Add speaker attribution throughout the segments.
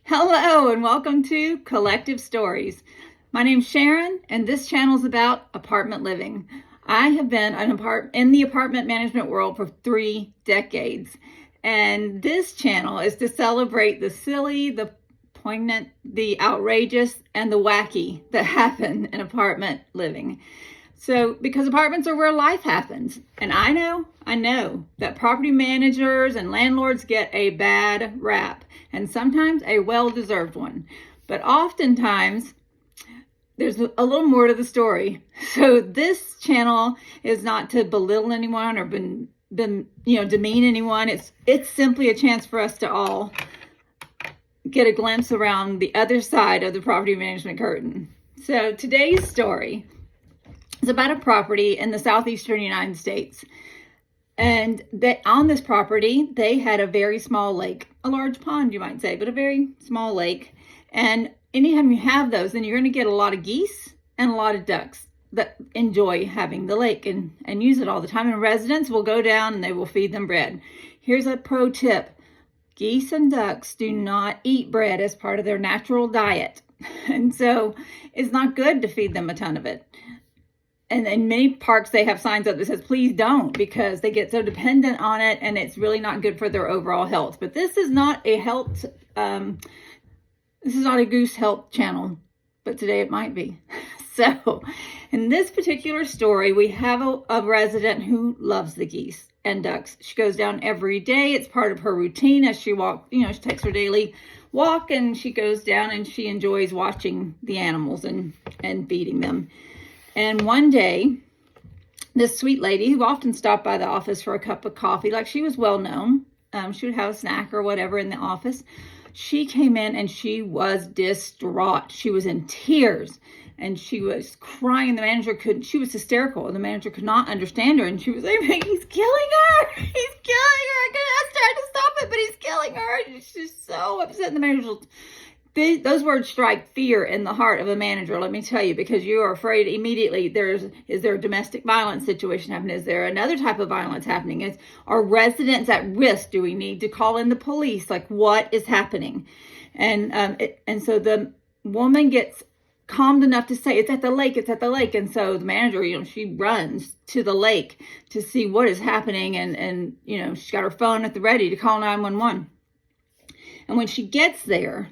Speaker 1: Hello and welcome to Collective Stories. My name's Sharon and this channel is about apartment living. I have been in the apartment management world for 3 decades, and this channel is to celebrate the silly, the poignant, the outrageous, and the wacky that happen in apartment living. So, because apartments are where life happens, and I know that property managers and landlords get a bad rap, and sometimes a well-deserved one. But oftentimes, there's a little more to the story. So this channel is not to belittle anyone or demean anyone. It's simply a chance for us to all get a glimpse around the other side of the property management curtain. So today's story is about a property in the southeastern United States. And on this property, they had a very small lake, a large pond, you might say, but a very small lake. And anytime you have those, then you're going to get a lot of geese and a lot of ducks that enjoy having the lake and use it all the time. And residents will go down and they will feed them bread. Here's a pro tip. Geese and ducks do not eat bread as part of their natural diet. And so it's not good to feed them a ton of it. And in many parks, they have signs up that says, please don't, because they get so dependent on it and it's really not good for their overall health. But this is not a goose health channel, but today it might be. So in this particular story, we have a resident who loves the geese and ducks. She goes down every day. It's part of her routine as she walks, she takes her daily walk and she goes down and she enjoys watching the animals and feeding them. And one day, this sweet lady who often stopped by the office for a cup of coffee, like she was well known, she would have a snack or whatever in the office. She came in and she was distraught. She was in tears and she was crying. She was hysterical. The manager could not understand her. And she was like, he's killing her. He's killing her. I tried to stop it, but he's killing her. And she's so upset. And the manager, those words strike fear in the heart of a manager, let me tell you, because you are afraid immediately. Is there a domestic violence situation happening? Is there another type of violence happening? Are residents at risk? Do we need to call in the police? Like, what is happening? And so the woman gets calmed enough to say, it's at the lake, it's at the lake. And so the manager, she runs to the lake to see what is happening. And she's got her phone at the ready to call 911. And when she gets there,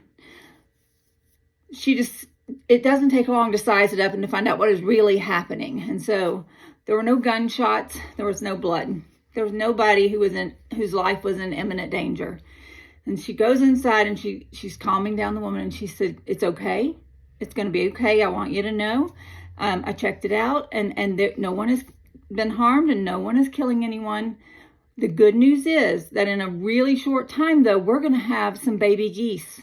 Speaker 1: it doesn't take long to size it up and to find out what is really happening. And so there were no gunshots. There was no blood. There was nobody whose life was in imminent danger. And she goes inside and she's calming down the woman and she said, it's okay. It's going to be okay. I want you to know. I checked it out and no one has been harmed and no one is killing anyone. The good news is that in a really short time, though, we're going to have some baby geese.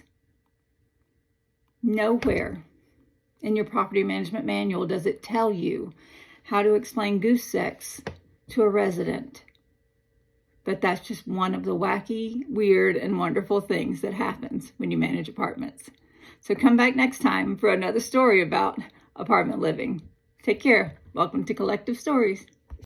Speaker 1: Nowhere in your property management manual does it tell you how to explain goose sex to a resident. But that's just one of the wacky, weird, and wonderful things that happens when you manage apartments. So come back next time for another story about apartment living. Take care. Welcome to Collective Stories.